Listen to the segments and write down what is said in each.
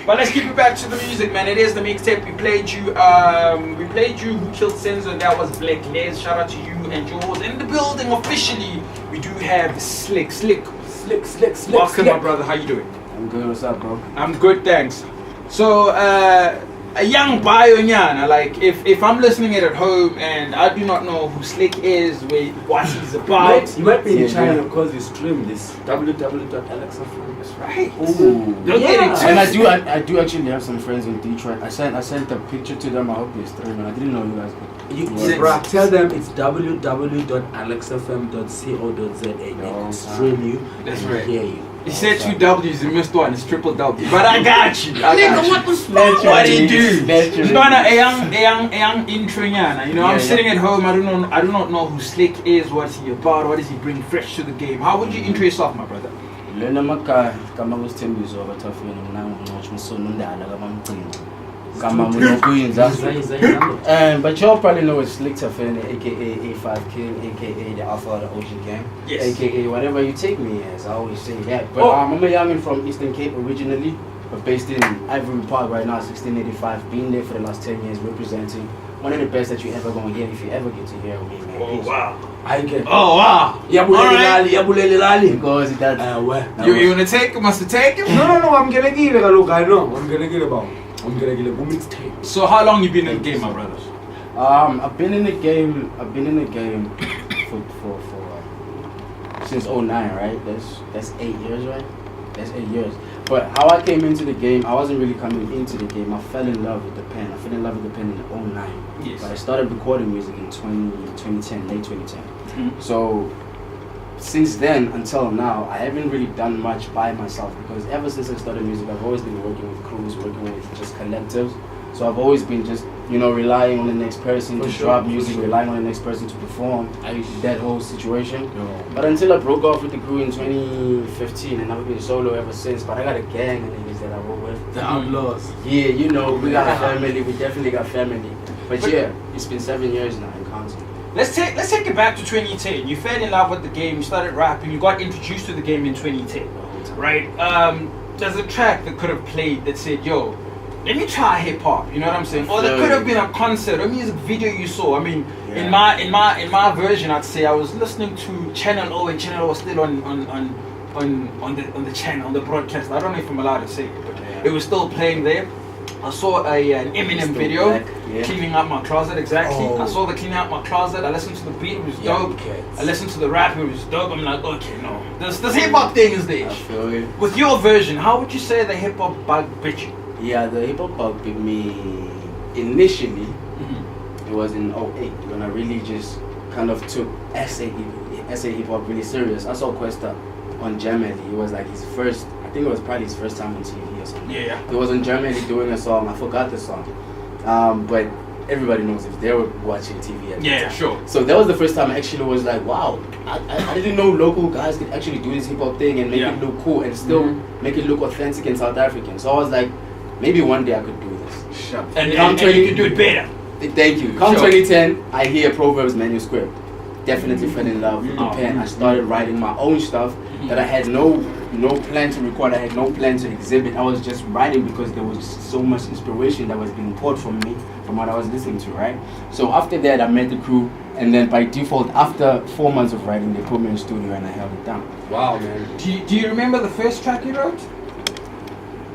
But let's keep it back to the music, man. It is the mixtape. We played you. Who Killed Senzo. That was Black Les. Shout out to you and yours in the building officially. We do have Slick. Welcome, my brother. How you doing? I'm good. What's up, bro? I'm good, thanks. So, a young Bayonyana, like if I'm listening it at home and I do not know who Slick is, what he's about. You might be in China because you stream this www.alexafm. That's right. Ooh. Don't get it And twisted. I do actually have some friends in Detroit. I sent a picture to them. I hope they're streaming. I didn't know you guys could. Tell them it's www.alexafm.co.za. They can stream you That's and right. hear you. He said 2 W's, he missed one, it's triple W. But I got you. Nigga, what the fuck? Naturally. What do you do? Naturally. He's going a young intro, you know, I'm sitting at home, I do not know who Slick is, what's he about, what does he bring fresh to the game. How would you intro yourself, my brother? Camagu Tafeniii. But y'all probably know it's Slick Tyaph'ufike, aka A5 King, aka the Alpha of the Ocean Gang, Yes. aka whatever you take me as. I always say that. But I'm a youngin from Eastern Cape originally, but based in Ivory Park right now, 1685. Been there for the last 10 years, representing one of the best that you ever gonna hear if you ever get to hear me, man. Oh, wow. I get. Oh, wow. Yabulele lali. Because that. You want to take him? Must have taken him? No, I'm gonna get it. Look, I know. I'm gonna get about. I'm gonna get a mixtape. So how long you been in the game, my brother? I've been in the game for since 09, right? That's 8 years, right? That's 8 years. But how I came into the game, I wasn't really coming into the game. I fell in love with the pen. I fell in love with the pen in 09. Yes. But I started recording music in 2010, late 2010. Mm-hmm. So since then until now, I haven't really done much by myself because ever since I started music, I've always been working with crews, working with just collectives. So I've always been just, relying on the next person to drop music, relying on the next person to perform. That whole situation. But until I broke off with the crew in 2015, and I've been solo ever since. But I got a gang of niggas that I work with. The Outlaws. Yeah, we got a family. We definitely got family. But yeah, it's been 7 years now in counting. Let's take it back to 2010. You fell in love with the game, you started rapping, you got introduced to the game in 2010, right? There's a track that could have played that said, yo, let me try hip hop, you know what I'm saying? Or there could have been a concert, a music video you saw. I mean, in my version, I'd say I was listening to Channel O, and Channel O was still on the channel, on the broadcast. I don't know if I'm allowed to say it, but it was still playing there. I saw an Eminem video, cleaning up my closet, exactly. I saw the cleaning up my closet, I listened to the beat, it was dope. I listened to the rap, it was dope. I'm like, okay, no. This hip hop thing is there. I feel you. With your version, how would you say the hip hop bug bit you? Yeah, the hip hop bug bit me initially. It was in 08 when I really just kind of took SA hip hop really serious. I saw Questa on Germany. It was like his first, I think it was probably his first time on TV or something. Yeah. He was in Germany doing a song. I forgot the song. But everybody knows if they were watching TV at the time. Sure. So that was the first time I actually was like, wow, I didn't know local guys could actually do this hip hop thing and make it look cool and still make it look authentic and South African. So I was like, maybe one day I could do this. Sure. And you could do it better. Thank you. Come 2010, I hear Proverbs manuscript. Definitely fell in love with the pen. I started writing my own stuff that I had no plan to record. I had no plan to exhibit. I was just writing because there was so much inspiration that was being poured from me, from what I was listening to, right? So after that, I met the crew, and then by default, after 4 months of writing, they put me in the studio and I held it down. Wow, man. Do you remember the first track you wrote?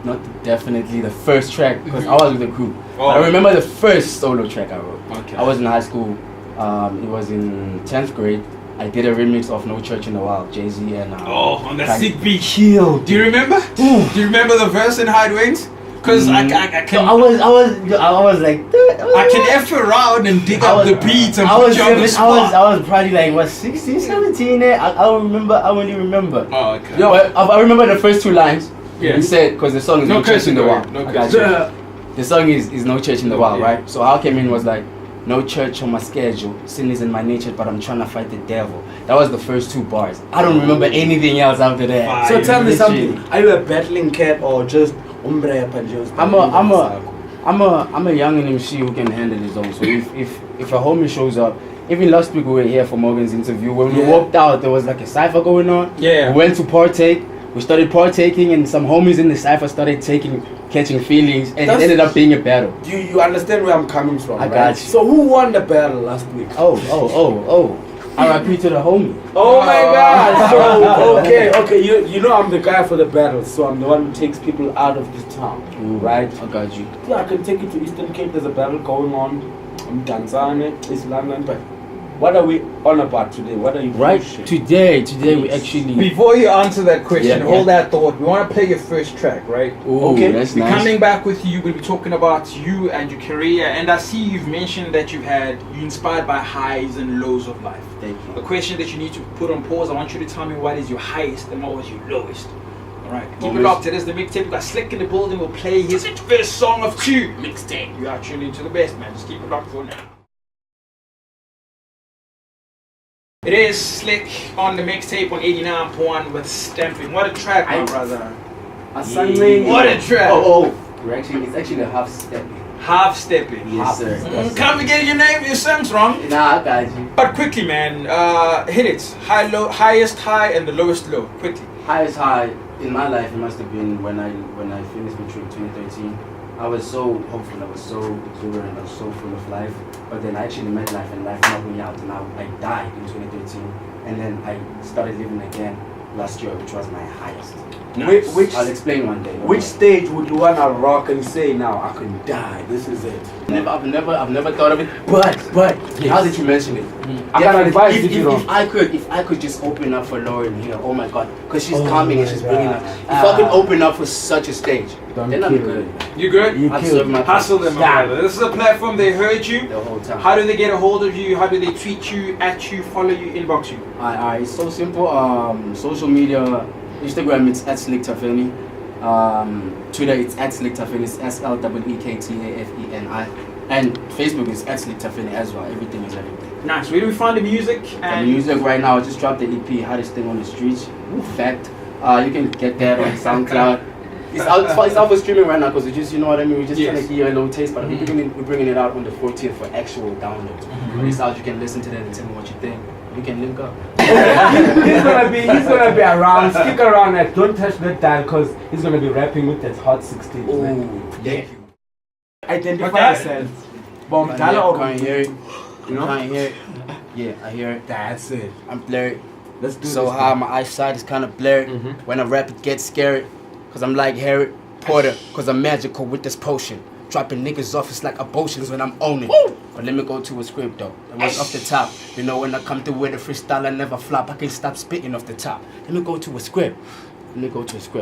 Not definitely the first track, because I was with the crew. I remember the first solo track I wrote. Okay. I was in high school. It was in 10th grade. I did a remix of No Church in the Wild, Jay-Z and on that sick beat. Killed. Do you remember? Do you remember the verse in Hide Wings? Because I can. So I was like, dude, I can F around and dig up the beats and put you on the spot. I was probably like, what, 16, 17 there? I don't really remember. Oh, okay. Yo, I remember the first 2 lines. Yeah. He said, because the song is No Church in the Wild. No I got you. The song is No Church in the Wild, right? So how I came in was like, no church on my schedule, sin is in my nature, but I'm trying to fight the devil. That was the first 2 bars. I don't remember anything else after that. So tell me something. Are you a battling cat or just umbre panjos? I'm a young MC who can handle his own. So if a homie shows up, even last week we were here for Morgan's interview. When we walked out, there was like a cypher going on. Yeah. We went to partake. We started partaking, and some homies in the cypher started taking catching feelings, and That's- it ended up being a battle. You understand where I'm coming from, I right? got you. So who won the battle last week? Oh. R.I.P. to the homie. Oh my God! So okay, you know I'm the guy for the battles, so I'm the one who takes people out of this town, right? I got you. Yeah, I can take you to Eastern Cape. There's a battle going on. I'm Tanzania, East London, but what are we on about today? What are you Right. pushing? Today we actually. Before you answer that question, Yeah. hold that thought. We want to play your first track, right? Ooh, Okay. that's We're nice. coming back with you. We'll be talking about you and your career. And I see you've mentioned that you're inspired by highs and lows of life. Thank The you. question that you need to put on pause, I want you to tell me what is your highest and what was your lowest. Alright, keep it Moments. locked. It is the mixtape. We got Slick in the building. We'll play his first song of 2 mixtape. You are tuned into the best, man. Just keep it locked for now. It is Slick on the mixtape on 89.1 with Stamping. What a track, my brother. What a track. It's actually a half step. Half stepping. Yes, sir. Can't be getting your name, your son's wrong. Nah, I got you. But quickly, man, hit it. High, low, highest high and the lowest low. Quickly. Highest high in my life, it must have been when I finished my trip 2013. I was so hopeful, I was so exuberant, I was so full of life. But then I actually met life, and life knocked me out, and I died in 2013. And then I started living again last year, which was my highest. Which I'll explain one day. which stage would you wanna rock and say now I can die? This is it. I've never thought of it. But now that you mention it, I got advice if, if you if, don't. if I could just open up for Lauren here, oh my God, because she's coming and she's bringing up. If I could open up for such a stage, Don't then I'm kill good. You good? You I've killed served my Hustle them, Stop. brother. This is a platform. They heard you. the whole time. How do they get a hold of you? How do they tweet you, at you, follow you, inbox you? It's so simple. Social media, Instagram it's at Slick Tafeniii. Twitter it's at Slick Tafeniii. It's SLEEKTAFENI. And Facebook is at Slick Tafeniii as well. Everything is everything. Nice. Where do we find the music? And music right now, I just dropped the EP, Hottest Thing on the Streets. Fact. You can get that on SoundCloud. It's out for streaming right now because we just, you know what I mean, we just trying to give you a little taste, but we're bringing it out on the 14th for actual download. When it's out, you can listen to that and tell me what you think. We can link up. he's gonna be around. Stick around and don't touch that dial because he's gonna be rapping with that hot 16. Thank you. Identify Okay. yourself. Bomb Can't dollar or hear it. you know? Can't hear it. Yeah, I hear it. That's it. I'm blurred. Let's do So this. high, my eyesight is kind of blurred. When I rap, it gets scary. Cause I'm like Harry Potter. Cause I'm magical with this potion. Dropping niggas off, it's like abortions when I'm owning. But let me go to a script though. That was off the top. You know when I come through with a freestyle, I never flop. I can't stop spitting off the top. Let me go to a script.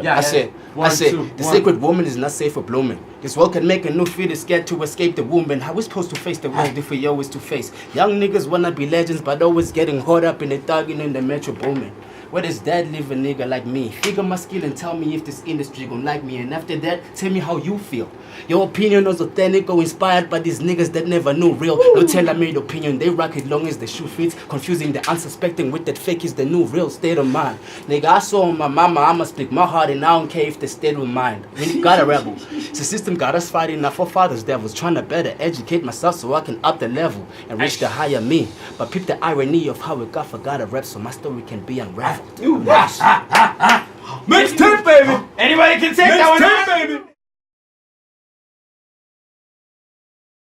Yeah, I said, One, the two, one. sacred woman is not safe for blooming. This world can make a new fetus scared to escape the womb. And how we supposed to face the world if we always to face? Young niggas wanna be legends, but always getting caught up in the thugging in the metro booming. Where does that leave a nigga like me? Figure my skill and tell me if this industry gon' like me. And after that, tell me how you feel. Your opinion was authentic or inspired by these niggas that never knew real. No tailor-made opinion, they rock it long as the shoe fits. Confusing the unsuspecting with that fake is the new real state of mind. Nigga, I saw my mama, I'ma speak my heart and I don't care if the state of mind. We got a rebel. The system got us fighting our forefathers devils. Trying to better educate myself so I can up the level and reach the higher me. But peep the irony of how it got forgot a rep so my story can be unraveled. Mixtape, baby. Anybody can take that one. Mixtape, baby.